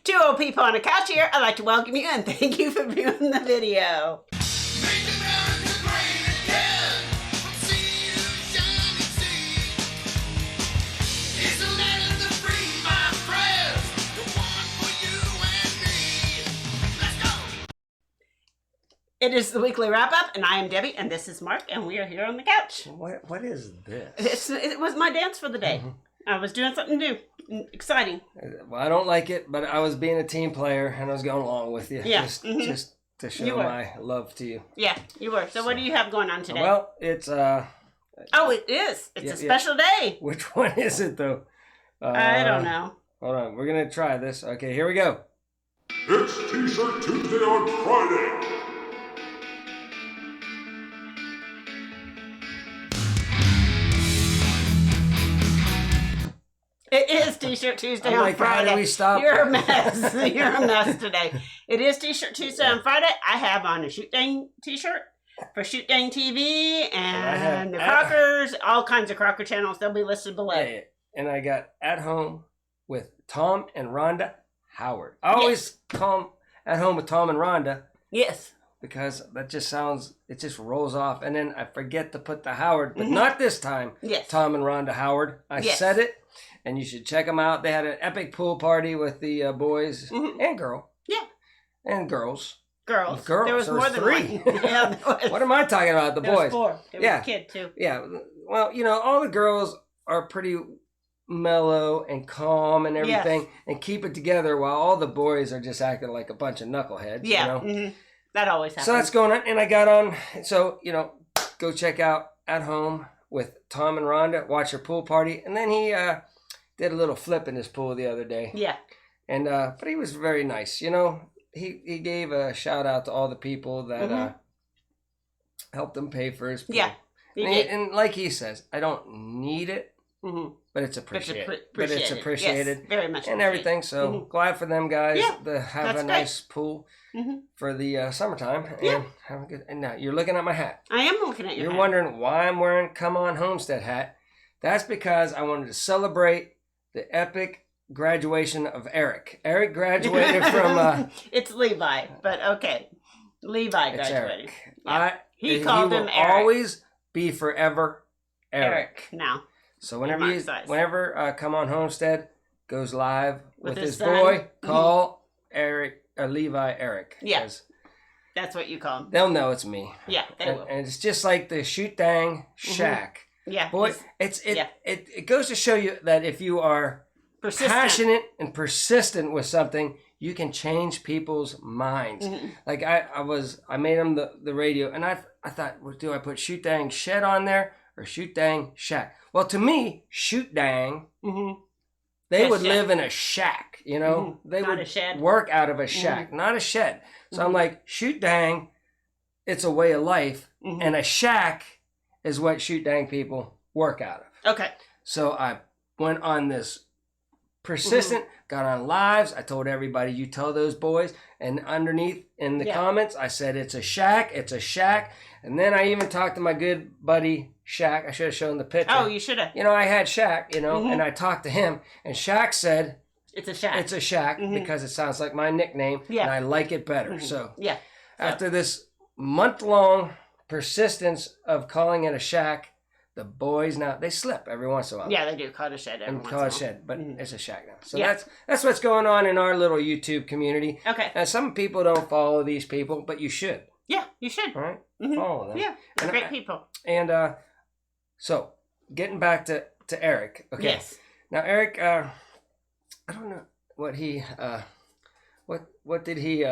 Two old people on a couch here. I'd like to welcome you and thank you for viewing the video. It is the weekly wrap-up, and I am Debbie, and this is Mark, and we are here on the couch. What is this? It was my dance for the day. I was doing something new, exciting. Well, I don't like it, but I was being a team player, and I was going along with you. Yeah. Just to show my love to you. Yeah, you were. So what do you have going on today? Well, it's Oh, it is. It's a special day. Which one is it, though? I don't know. Hold on. We're going to try this. Okay, here we go. It's T-Shirt Tuesday on Friday. It is T-Shirt Tuesday on Friday. How do we stop? You're a mess. You're a mess today. It is T-Shirt Tuesday on Friday. I have on a SHOOTDANG T-shirt for SHOOTDANG TV and the Crockers, all kinds of Crocker channels. They'll be listed below. Yeah, and I got At Home with Tom and Rhonda Howard. I always call them At Home with Tom and Rhonda. Yes. Because that just sounds, it just rolls off. And then I forget to put the Howard, but not this time. Yes. Tom and Rhonda Howard. I said it, and you should check them out. They had an epic pool party with the boys and girl. Yeah. And girls. Girls. There was more than 3. One. Yeah, there was. What am I talking about? The boys. There was 4. There was a kid, too. Yeah. Well, you know, all the girls are pretty mellow and calm and everything and keep it together while all the boys are just acting like a bunch of knuckleheads. Yeah. You know? That always happens. So that's going on. And I got on. So, you know, go check out At Home with Tom and Rhonda. Watch their pool party. And then he did a little flip in his pool the other day. Yeah. And but he was very nice. You know, he gave a shout out to all the people that helped him pay for his pool. Yeah. And like he says, I don't need it. But it's appreciated. But it's appreciated. Yes, very much. And everything. So glad for them guys to have a nice pool for the summertime. And have a good. And now you're looking at my hat. I am looking at your hat. You're wondering why I'm wearing Come On Homestead hat. That's because I wanted to celebrate the epic graduation of Eric. Eric graduated from. It's Levi, but okay. Levi graduated. Yeah. He called him Eric. Always be forever Eric. Now. So whenever Come On Homestead goes live with his son. boy, call Levi Eric. Yeah, that's what you call him. They'll know it's me. Yeah, they will. And it's just like the SHOOTDANG shack. Yeah, boy, it goes to show you that if you are passionate and persistent with something, you can change people's minds. Like I made them the radio, and I thought, well, do I put SHOOTDANG Shed on there or SHOOTDANG Shack? Well, to me, SHOOTDANG, they would live in a shack, you know? They not would a shed. Work out of a shack, not a shed. So I'm like, SHOOTDANG, it's a way of life, and a shack is what SHOOTDANG people work out of. Okay. So I went on this persistent, got on lives. I told everybody, you tell those boys. And underneath in the comments, I said, it's a shack, it's a shack. And then I even talked to my good buddy, Shaq. I should have shown the picture. Oh, you should have. You know, I had Shaq, you know, and I talked to him. And Shaq said, it's a shack. It's a shack because it sounds like my nickname. Yeah. And I like it better. So yeah. After this month-long persistence of calling it a shack, the boys now, they slip every once in a while. Yeah, they do call it a shed every once in a while. Call it a shed, but it's a shack now. So that's what's going on in our little YouTube community. Okay. And some people don't follow these people, but you should. Yeah, you should. All right? Follow them. Yeah, they're great people. And so, getting back to Eric. Okay. Yes. Now, Eric, I don't know what he, what did he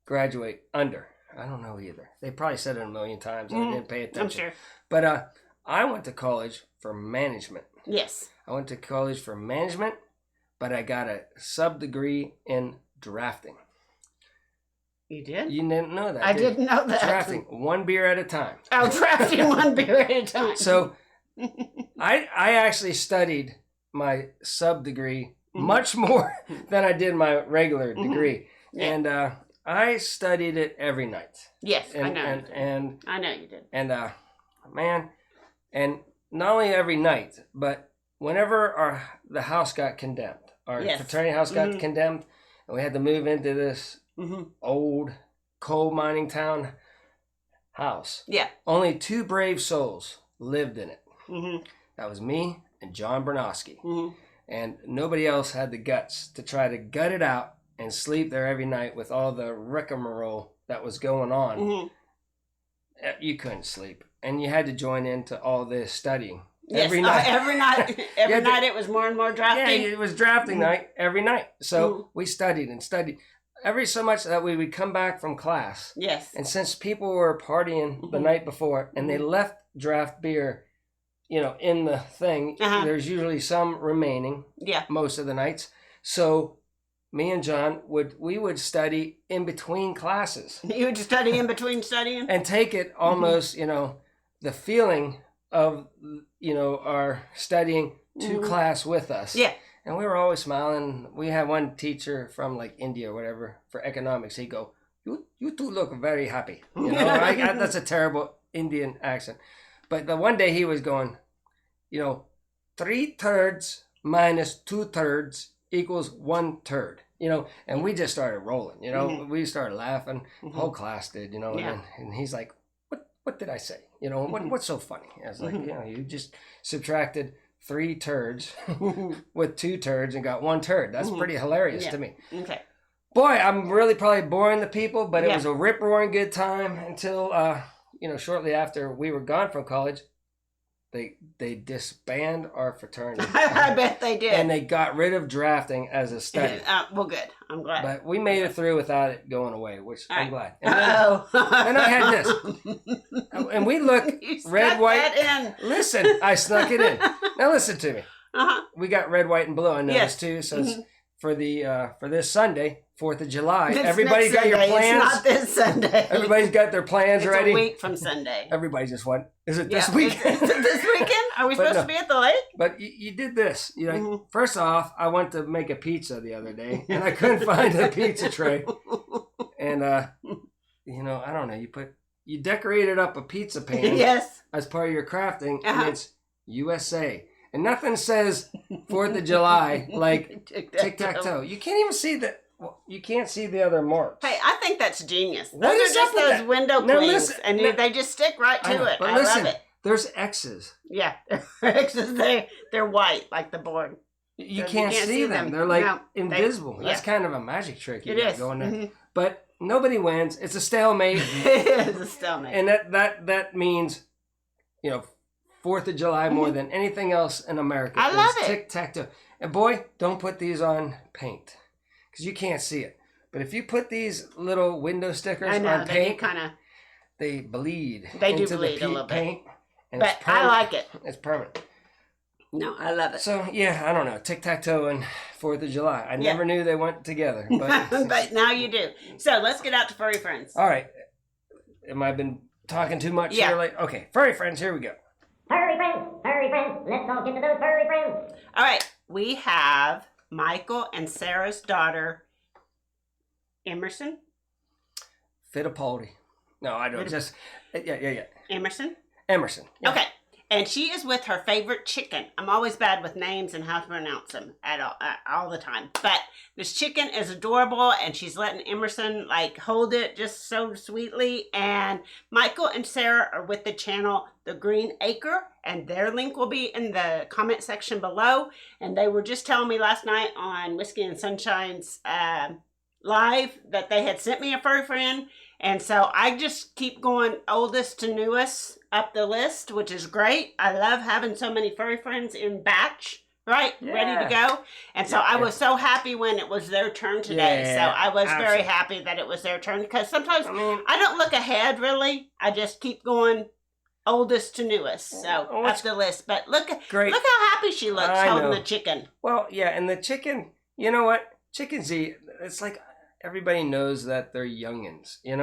graduate under? I don't know either. They probably said it a million times and I didn't pay attention. I'm sure. But I went to college for management. Yes. I went to college for management, but I got a sub-degree in drafting. You did? You didn't know that. I didn't know that. Drafting one beer at a time. Oh, drafting one beer at a time. So I actually studied my sub-degree much more than I did my regular degree. Yeah. And I studied it every night. Yes, and, I know. And I know you did. And man, and not only every night, but whenever the house got condemned, Our fraternity house got condemned, and we had to move into this old coal mining town house. Yeah. Only 2 brave souls lived in it. That was me and John Bernowski. And nobody else had the guts to try to gut it out and sleep there every night with all the rigmarole that was going on. You couldn't sleep. And you had to join into all this studying. Yes, every night. Every night it was more and more drafting. Yeah, it was drafting night every night. So we studied and studied. Every so much that we would come back from class. Yes. And since people were partying the night before and they left draft beer, in the thing, there's usually some remaining. Yeah. Most of the nights. So me and John would study in between classes. You would study in between studying? And take it almost, the feeling of, our studying to class with us. Yeah. And we were always smiling. We had one teacher from like India or whatever for economics. He'd go, you two look very happy. That's a terrible Indian accent. But the one day he was going, 3/3 minus 2/3 equals 1/3. And we just started rolling, we started laughing. The whole class did, and he's like, what did I say? What's so funny? I was like, you just subtracted 3 turds with 2 turds and got 1 turd. That's pretty hilarious to me. Okay. Boy, I'm really probably boring the people, but it was a rip-roaring good time until, shortly after we were gone from college, they disbanded our fraternity. I bet they did. And they got rid of drafting as a study. Well, good. I'm glad. But we made it through without it going away, which I'm glad. And then I had this. And we look red, white. In. Listen, I snuck it in. Now listen to me. We got red, white, and blue on those too. So it's for this Sunday, 4th of July. Everybody's got your plans. It's not this Sunday. Everybody's got their plans ready. It's a week from Sunday. Everybody just went, is it this weekend? Is it this weekend? Are we supposed to be at the lake? But you did this. First off, I went to make a pizza the other day, and I couldn't find a pizza tray. And, I don't know, you decorated up a pizza pan as part of your crafting, and it's USA. And nothing says 4th of July like tic-tac-toe. You can't even see you can't see the other marks. Hey, I think that's genius. Those are just those window clings, and they just stick right to it. I love it. There's X's. Yeah, X's. They're white, like the board. You can't see them. They're like invisible. That's kind of a magic trick you got going there. But nobody wins. It's a stalemate. It is a stalemate. And that means, 4th of July more than anything else in America. I love it. Tic-tac-toe. And boy, don't put these on paint because you can't see it. But if you put these little window stickers on paint, they bleed. They do bleed a little bit. And but I like it. It's permanent. No, I love it. So, I don't know. Tic-tac-toe and 4th of July. I never knew they went together. But, but now you do. So, let's get out to Furry Friends. All right. Am I been talking too much here? Okay. Furry Friends, here we go. Furry friends, let's all get to those furry friends. All right, we have Michael and Sarah's daughter, Emerson. Fittipaldi. No, I don't. Just, yeah. Emerson? Emerson. Yeah. Okay, and she is with her favorite chicken. I'm always bad with names and how to pronounce them all the time. But this chicken is adorable, and she's letting Emerson hold it just so sweetly. And Michael and Sarah are with the channel The Green Acre, and their link will be in the comment section below. And they were just telling me last night on Whiskey and Sunshine's live that they had sent me a furry friend. And so I just keep going oldest to newest up the list, which is great. I love having so many furry friends in batch, right? Yeah. Ready to go. And so I was so happy when it was their turn today. So I was very happy that it was their turn, because sometimes I don't look ahead really. I just keep going oldest to newest. So up the list. But look how happy she looks holding the chicken. Well, yeah, and the chicken, you know what? Chickens it's like everybody knows that they're youngins, and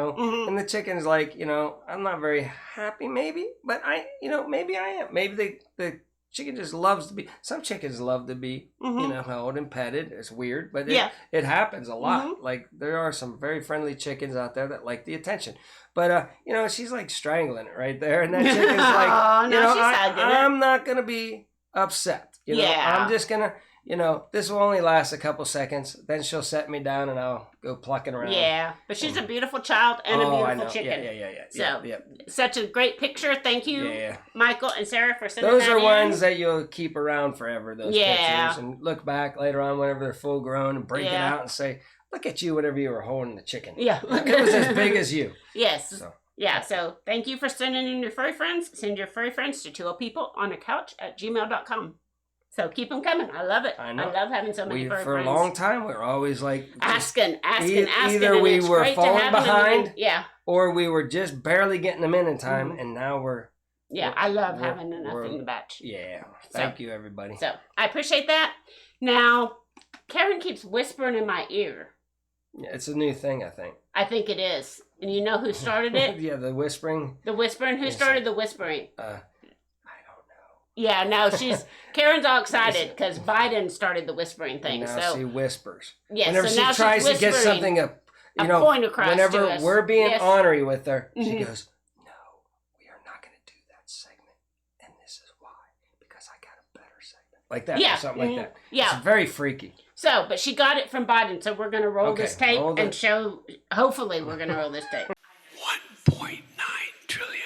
the chicken's like, I'm not very happy maybe, but maybe I am. Maybe the chicken just loves to be, some chickens love to be, held and petted. It's weird, but it happens a lot. Like there are some very friendly chickens out there that like the attention, but she's like strangling it right there. And that chicken's like, I'm not going to be upset. I'm just going to, you know, this will only last a couple seconds. Then she'll set me down and I'll go plucking around. Yeah, but she's a beautiful child and a beautiful chicken. Yeah. So, such a great picture. Thank you, Michael and Sarah, for sending those that are in. ones that you'll keep around forever, those pictures. And look back later on whenever they're full grown and break it out and say, look at you whenever you were holding the chicken. Yeah. It was as big as you. Yes. So. Yeah, so thank you for sending in your furry friends. Send your furry friends to twooldpeopleonacouch@gmail.com. So keep them coming. I love it. I love having so many furry friends. For a long time, we were always like... Asking. Either we were falling behind, or we were just barely getting them in time, and now we're... Yeah, I love having enough in the batch. Yeah, thank you, everybody. So, I appreciate that. Now, Karen keeps whispering in my ear. Yeah, it's a new thing, I think. I think it is. And you know who started it? Yeah, the whispering. The whispering? Who started the whispering? I don't know. Yeah, no, Karen's all excited because Biden started the whispering thing. And now she whispers. Yes, whenever so she now tries she's to get something point across whenever to us. we're being ornery with her, she goes, "No, we are not going to do that segment, and this is why, because I got a better segment." Like that, or something like that. Yeah. It's very freaky. So, but she got it from Biden, so we're going to roll this tape and show, hopefully we're going to roll this tape. $1.9 trillion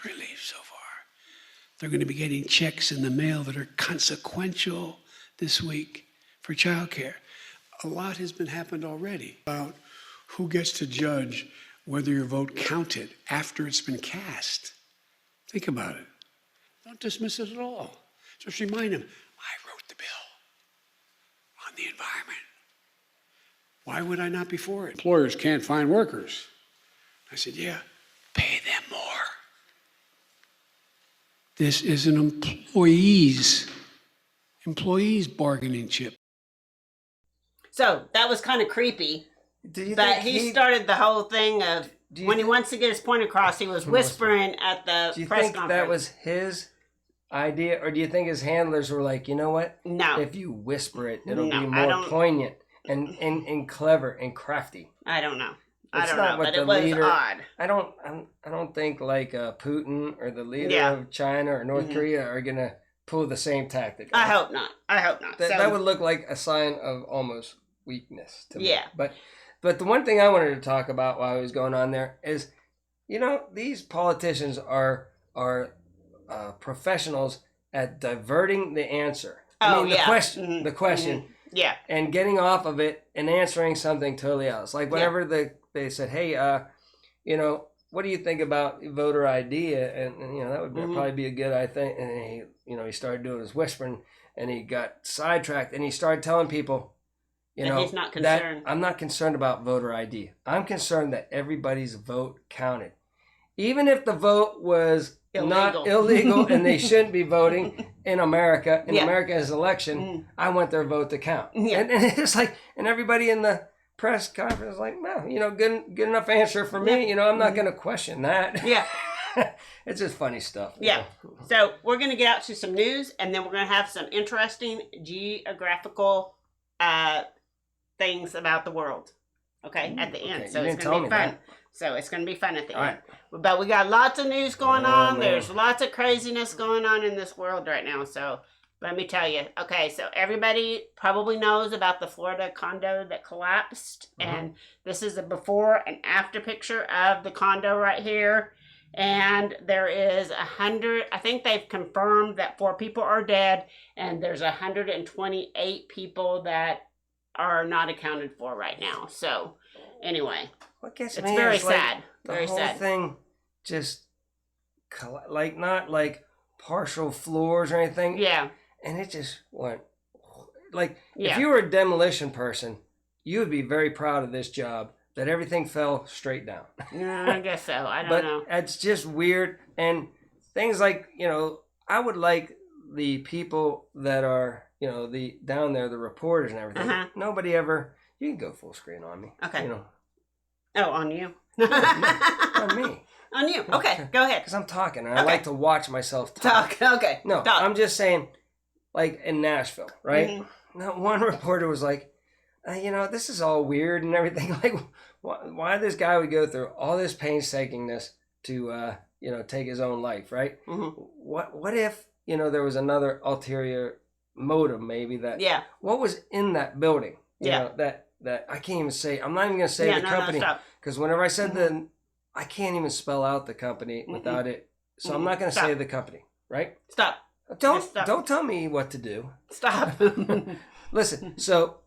relief so far. They're going to be getting checks in the mail that are consequential this week for childcare. A lot has been happened already about who gets to judge whether your vote counted after it's been cast. Think about it. Don't dismiss it at all. Just remind them, I wrote the bill on the environment. Why would I not be for it? Employers can't find workers. I said, yeah, pay them more. This is an employee's bargaining chip. So that was kind of creepy. But he started the whole thing of when he wants to get his point across, he was whispering at the press conference. Do you think that was his idea, or do you think his handlers were like, you know what? No. If you whisper it, it'll be more poignant and clever and crafty. I don't know. I don't know, but it was odd. I don't think like Putin or the leader of China or North Korea are gonna pull the same tactic. I hope not. That would look like a sign of almost weakness to me. Yeah. But the one thing I wanted to talk about while I was going on there is, you know, these politicians are professionals at diverting the answer. The question. The question. Yeah. And getting off of it and answering something totally else. Like whenever they said, hey, you know, what do you think about voter ID? And you know, that would probably be a good, I think. And he started doing his whispering and he got sidetracked and he started telling people, you know, he's not concerned. I'm not concerned about voter ID. I'm concerned that everybody's vote counted. Even if the vote was not illegal and they shouldn't be voting in America, America's election, I want their vote to count. Yeah. And it's like, and everybody in the press conference is like, well, you know, good enough answer for me. You know, I'm not going to question that. Yeah. It's just funny stuff. Yeah. So we're going to get out to some news, and then we're going to have some interesting geographical things about the world. Okay, at the end. So it's going to be fun. So it's going to be fun at the end. But we got lots of news going on. Man. There's lots of craziness going on in this world right now. So let me tell you. Okay, so everybody probably knows about the Florida condo that collapsed. And this is a before and after picture of the condo right here. And there is 100, I think they've confirmed that 4 people are dead. And there's 128 people that are not accounted for right now. So anyway, it's very sad. Very sad. The whole thing just like not like partial floors or anything. Yeah. And it just went like if you were a demolition person, you would be very proud of this job that everything fell straight down. Yeah, I guess so. I don't know. But it's just weird and things like, you know, I would like the people that are, you know, the down there, the reporters and everything. Nobody ever. You can go full screen on me. Okay. You know. Oh, on you. On me. On you. Okay, go ahead. Because I'm talking and I like to watch myself talk. Okay. No, I'm just saying, like in Nashville, right? Now, one reporter was like, you know, this is all weird and everything. Like, why this guy would go through all this painstakingness to, you know, take his own life, right? What if, you know, there was another ulterior motive maybe that. Yeah. What was in that building? You Yeah. know, that I can't even say. I'm not even gonna say the company because whenever I said I can't even spell out the company without it. So I'm not gonna say the company. Right? Stop. Don't tell me what to do. Stop. Listen. So,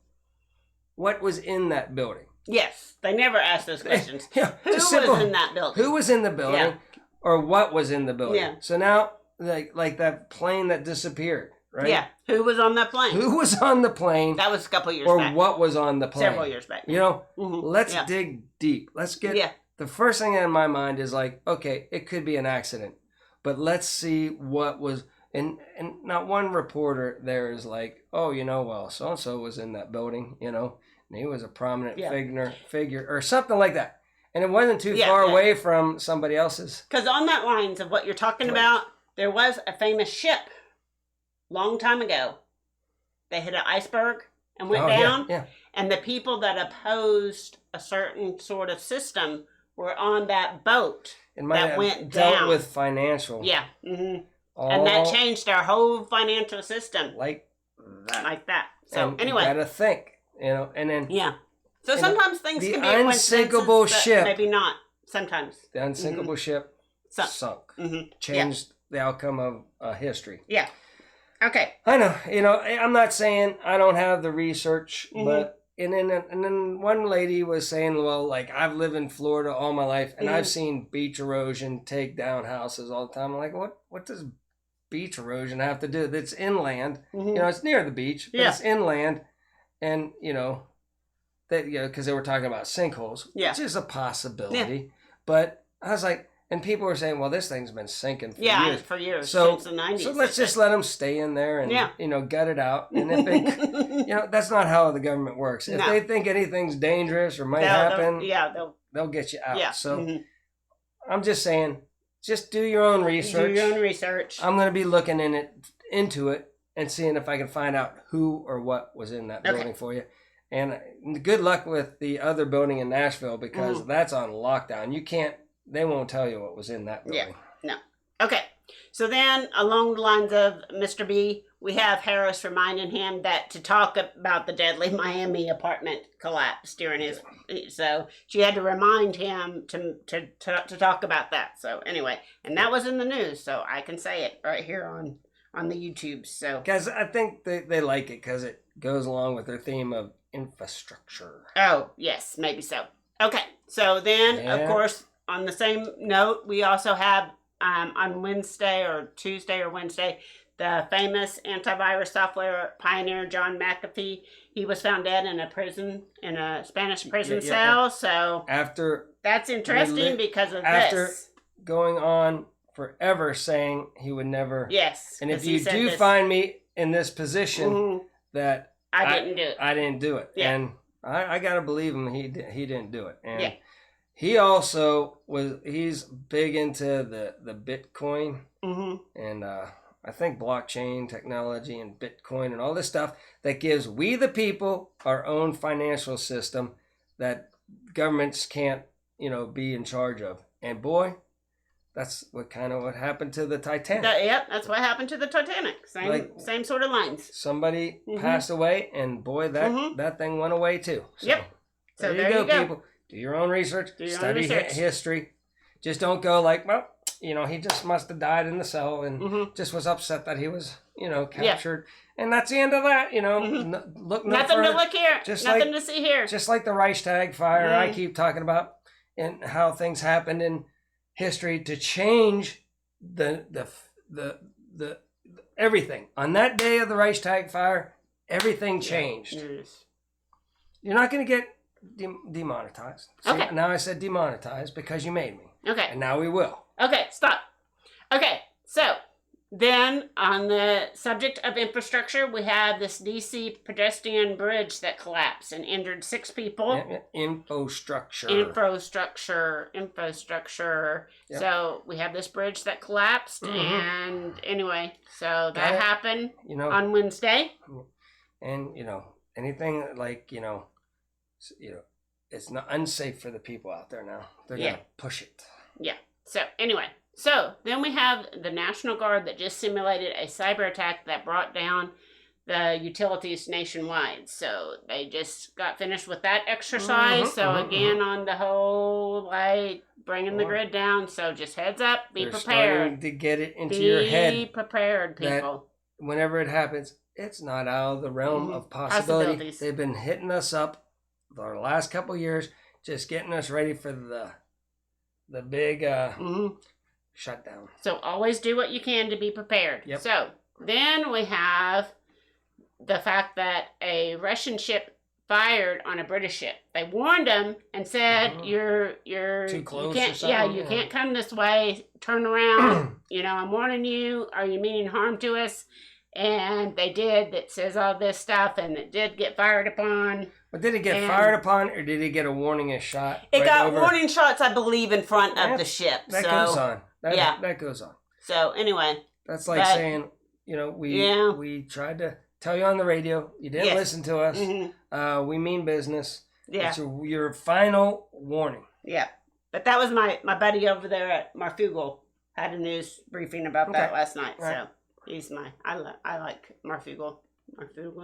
what was in that building? Yes, they never asked those questions. Yeah, Who was in that building? Who was in the building, or what was in the building? Yeah. So now, like that plane that disappeared, right? Yeah. Who was on that plane? Who was on the plane? That was a couple of years or back. Or what was on the plane? Several years back. You know, let's dig deep. Let's get. Yeah. The first thing in my mind is like, okay, it could be an accident, but let's see what was. And not one reporter there is like, oh, you know, well, so and so was in that building, you know. And he was a prominent figure or something like that. And it wasn't too far away from somebody else's. Because on that lines of what you're talking about, there was a famous ship long time ago. They hit an iceberg and went down. Yeah. And the people that opposed a certain sort of system were on that boat that went down. Dealt with financial. Yeah. Mm-hmm. And that changed our whole financial system. Like that. So anyway. You gotta think. You know, and then So sometimes things can be unsinkable ship. Maybe not. Sometimes the unsinkable ship sunk. Changed the outcome of history. Yeah. Okay. I know. You know, I'm not saying I don't have the research, but and then one lady was saying, well, like I've lived in Florida all my life, and I've seen beach erosion take down houses all the time. I'm like, what does beach erosion have to do? It's inland. You know, it's near the beach, but it's inland. And, you know, that because they were talking about sinkholes, which is a possibility. Yeah. But I was like, and people were saying, well, this thing's been sinking for years. For years, so, since the 90s. So let's just let them stay in there and, you know, gut it out. And if they, you know, that's not how the government works. If they think anything's dangerous or might happen, they'll get you out. Yeah. So I'm just saying, just do your own research. Do your own research. I'm going to be looking into it. And seeing if I can find out who or what was in that building for you. And good luck with the other building in Nashville because that's on lockdown. They won't tell you what was in that building. Yeah, no. Okay. So then along the lines of Mr. B, we have Harris reminding him that to talk about the deadly Miami apartment collapse during his... So she had to remind him to talk about that. So anyway, and that was in the news. So I can say it right here on the YouTube. So because I think they like it because it goes along with their theme of infrastructure. Oh yes, maybe so. Okay, so then of course on the same note we also have on Wednesday or Tuesday or Wednesday the famous antivirus software pioneer John McAfee. He was found dead in a Spanish prison cell. So that's interesting because of this going on forever saying he would never. Yes. And if you do find me in this position that I didn't do it. I didn't do it. Yeah. And I got to believe him. He didn't do it. And he also he's big into the Bitcoin and I think blockchain technology and Bitcoin and all this stuff that gives we the people our own financial system that governments can't, you know, be in charge of. And boy, that's what happened to the Titanic. That's what happened to the Titanic. Same sort of lines. Somebody passed away, and boy, that thing went away too. So, So there you go, people. Do your own research. Study history. Just don't go like, well, you know, he just must have died in the cell and just was upset that he was, you know, captured. Yeah. And that's the end of that, you know. Nothing to look here. Nothing to see here. Just like the Reichstag fire I keep talking about and how things happened in history to change the everything. On that day of the Reichstag fire, everything changed. Yes. You're not going to get demonetized. See, okay. Now I said demonetized because you made me. Okay. And now we will. Okay, stop. Okay, so then on the subject of infrastructure, we have this DC pedestrian bridge that collapsed and injured 6 people. Infrastructure. Yep. So we have this bridge that collapsed, and anyway, so that happened on Wednesday. And anything like it's not unsafe for the people out there now. They're gonna push it. Yeah. So anyway, then we have the National Guard that just simulated a cyber attack that brought down the utilities nationwide. So they just got finished with that exercise. So again, on the whole, like bringing the grid down. So just heads up, be They're prepared. starting to get it into your head. Be prepared, people. Whenever it happens, it's not out of the realm of possibility. They've been hitting us up for the last couple of years, just getting us ready for the big shutdown. So always do what you can to be prepared. Yep. So then we have the fact that a Russian ship fired on a British ship. They warned them and said, "You're too close." You can't, or something. you can't come this way. Turn around. I'm warning you. Are you meaning harm to us?" And they did. That says all this stuff, and it did get fired upon. But did it get fired upon, or did it get a warning shot? It got warning shots, I believe, in front of the ship. That goes on. That goes on. So anyway, that's like saying, we tried to tell you on the radio. You didn't listen to us. We mean business. Yeah. It's your final warning. Yeah. But that was my buddy over there at Marfugal had a news briefing about that last night. Right. So he's I like Marfugal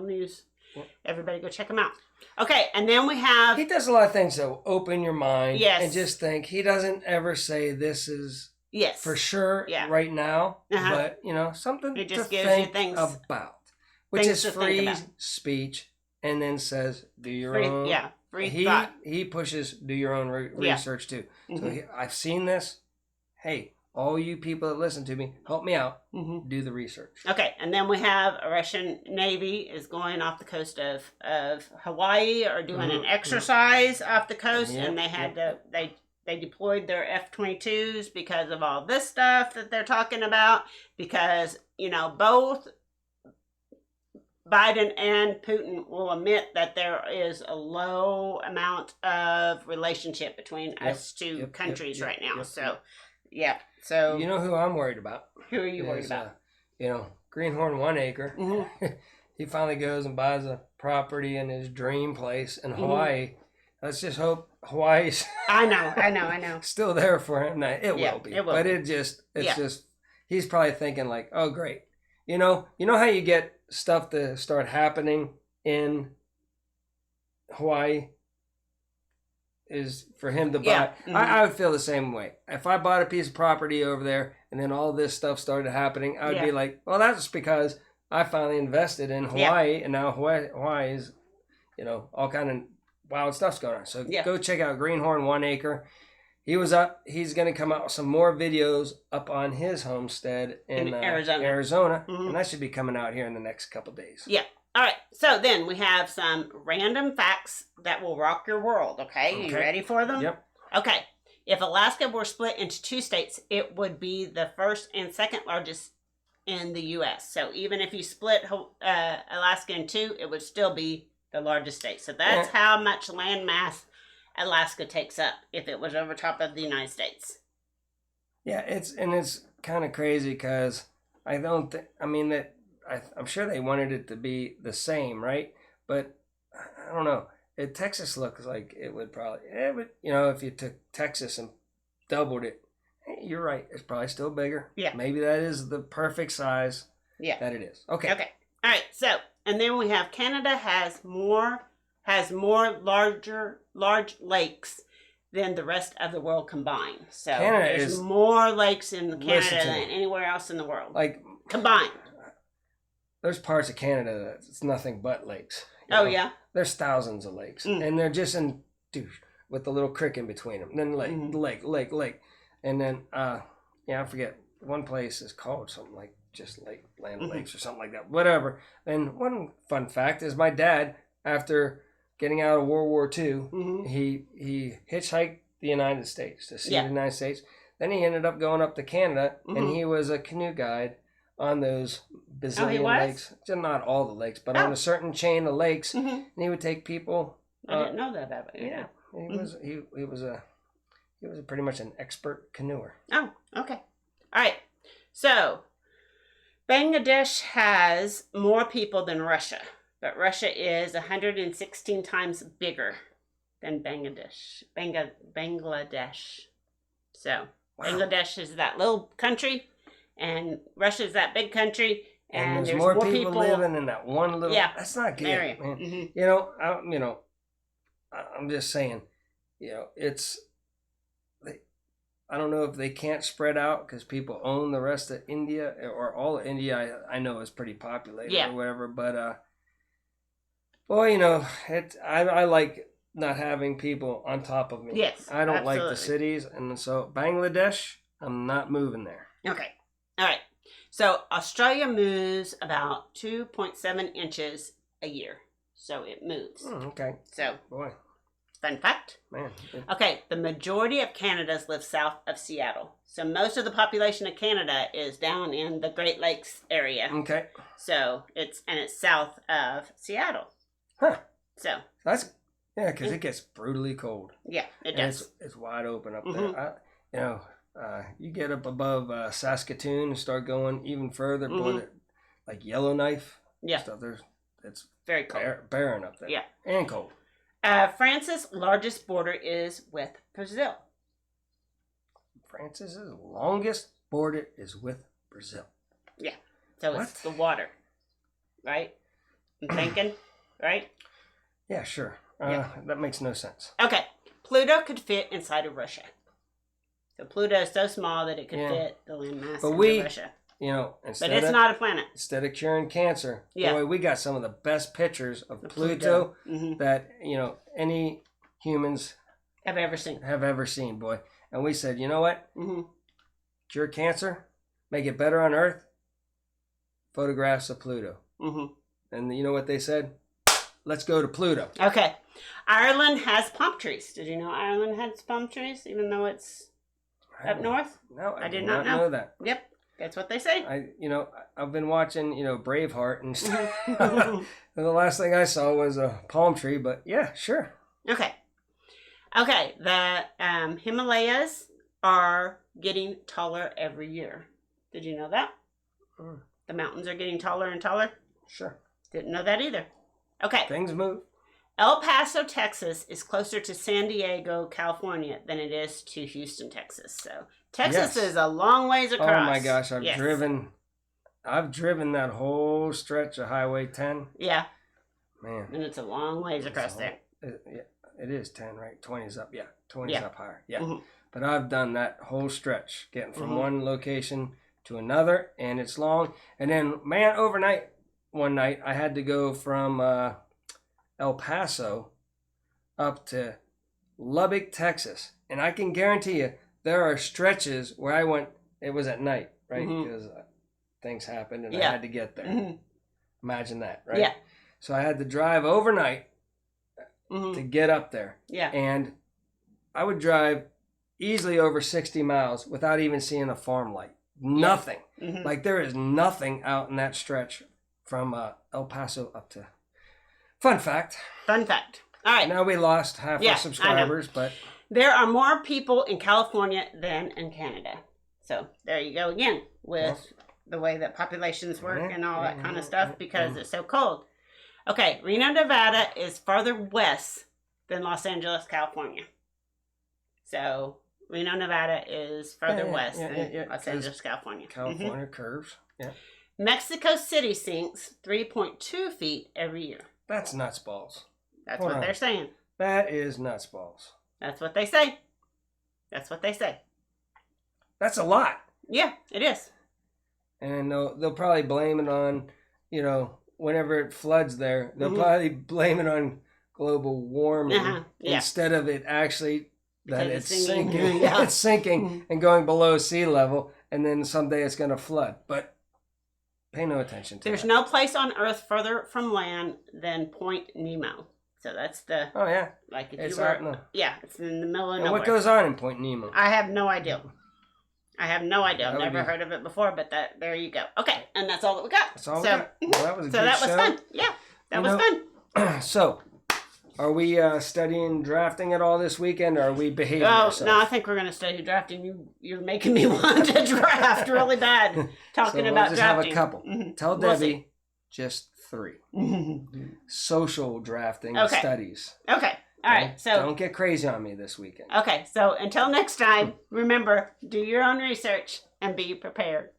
News. Yep. Everybody go check him out. Okay, and then we have... He does a lot of things, though. Open your mind. Yes. And just think. He doesn't ever say this is for sure right now. But, something it just to gives think you things about. Which is free speech. And then says, do your own... Yeah, free thought. He pushes, do your own research, too. So I've seen this. Hey, all you people that listen to me, help me out. Do the research. Okay, and then we have a Russian Navy is going off the coast of Hawaii or doing an exercise off the coast, and they had they deployed their F-22s because of all this stuff that they're talking about, because, both Biden and Putin will admit that there is a low amount of relationship between us two countries right now. Yeah. So you know who I'm worried about? Who are you worried about? Greenhorn 1 Acre. He finally goes and buys a property in his dream place in Hawaii. Let's just hope Hawaii's I know. still there for him. No, it will be. It will but it's just he's probably thinking like, oh great. You know how you get stuff to start happening in Hawaii is for him to buy. I would feel the same way. If I bought a piece of property over there and then all this stuff started happening, I would be like, well, that's because I finally invested in Hawaii, and now Hawaii is, all kind of wild stuff's going on. So go check out Greenhorn 1 Acre. He was up. He's going to come out with some more videos up on his homestead in Arizona. And that should be coming out here in the next couple days. Yeah. All right, so then we have some random facts that will rock your world, okay? You ready for them? Yep. Okay, if Alaska were split into 2 states, it would be the first and second largest in the U.S. So even if you split Alaska in 2, it would still be the largest state. So that's how much land mass Alaska takes up if it was over top of the United States. Yeah, it's kind of crazy because I'm sure they wanted it to be the same, right? But I don't know. Texas looks like it would probably, if you took Texas and doubled it, you're right. It's probably still bigger. Yeah. Maybe that is the perfect size that it is. Okay. Okay. All right. So, and then we have Canada has more large lakes than the rest of the world combined. So there's more lakes in Canada than anywhere else in the world. Like combined. There's parts of Canada that's nothing but lakes. Yeah? There's thousands of lakes. And they're just with the little creek in between them. Then lake. And then, I forget. One place is called something like just Land of Lakes or something like that. Whatever. And one fun fact is my dad, after getting out of World War II, he hitchhiked the United States to see the United States. Then he ended up going up to Canada, and he was a canoe guide on those bazillion lakes. Just not all the lakes, but on a certain chain of lakes. And he would take people. I didn't know that about it. Yeah. He was pretty much an expert canoeer. Oh, okay. All right. So, Bangladesh has more people than Russia, but Russia is 116 times bigger than Bangladesh. Bangladesh. So, Bangladesh is that little country, and Russia is that big country, And there's more people living in that one little. Yeah, that's not good, area. Man. Mm-hmm. I'm just saying, it's. I don't know if they can't spread out because people own the rest of India or all of India. I know is pretty populated or whatever, but I like not having people on top of me. Yes, I don't like the cities, and so Bangladesh, I'm not moving there. Okay, all right. So Australia moves about 2.7 inches a year, so it moves. Okay. So boy. Fun fact. Man. Okay, the majority of Canadians live south of Seattle. So most of the population of Canada is down in the Great Lakes area. Okay. So it's south of Seattle. Huh. So that's because it gets brutally cold. Yeah, it does. It's wide open up there. You get up above Saskatoon and start going even further, like Yellowknife. Yeah. Stuff. It's very cold. Barren up there. Yeah. And cold. France's largest border is with Brazil. France's longest border is with Brazil. Yeah. So it's the water. Right? I'm thinking, right? Yeah, sure. That makes no sense. Okay. Pluto could fit inside of Russia. So Pluto is so small that it could fit the landmass into Russia. But it's not a planet. Instead of curing cancer, boy, we got some of the best pictures of Pluto that, any humans have ever seen, boy. And we said, you know what? Cure cancer, make it better on Earth, photographs of Pluto. And you know what they said? Let's go to Pluto. Okay. Ireland has palm trees. Did you know Ireland has palm trees, even though it's up north? No, I did not know that. Yep. That's what they say. I've been watching, Braveheart and stuff. And the last thing I saw was a palm tree, but yeah, sure. Okay. The Himalayas are getting taller every year. Did you know that? The mountains are getting taller and taller? Sure. Didn't know that either. Okay. Things move. El Paso, Texas is closer to San Diego, California than it is to Houston, Texas. So Texas is a long ways across. Oh my gosh, I've driven that whole stretch of Highway 10. Yeah. Man. And it's a long ways across there. It is 10, right? 20's up. Yeah, 20's up higher. Yeah. But I've done that whole stretch, getting from one location to another, and it's long. And then, man, one night, I had to go from El Paso up to Lubbock, Texas. And I can guarantee you, there are stretches where I went, it was at night, right? Because things happened and I had to get there. Imagine that, right? Yeah. So I had to drive overnight to get up there. Yeah. And I would drive easily over 60 miles without even seeing a farm light. Nothing. Like there is nothing out in that stretch from El Paso up to... Fun fact. All right. Now we lost half our subscribers, but... There are more people in California than in Canada. So there you go again with the way that populations work and all that kind of stuff because it's so cold. Okay, Reno, Nevada is farther west than Los Angeles, California. So Reno, Nevada is farther west than Los Angeles, California. California curves. Yeah. Mexico City sinks 3.2 feet every year. That's nuts balls. That's what they're saying. That is nuts balls. That's what they say. That's a lot. Yeah, it is. And they'll probably blame it on, whenever it floods there, they'll probably blame it on global warming instead of it actually that it's sinking. It's sinking and going below sea level, and then someday it's going to flood. But pay no attention to There's no place on Earth further from land than Point Nemo. So that's the... Oh, yeah. Like if it's you were... out in the... Yeah, it's in the middle of and nowhere. what goes on in Point Nemo? I have no idea. I've never heard of it before, but there you go. Okay, and that's all that we got. That's all we got. Well, that was a good that show. was fun. Yeah, that was fun. So, are we studying drafting at all this weekend, or are we behaving ourselves? No, I think we're going to study drafting. You're making me want to draft really bad. Talking about just drafting. Have a couple. Tell Debbie just 3. Social drafting studies. Okay. All right. So don't get crazy on me this weekend. Okay. So until next time, remember, do your own research and be prepared.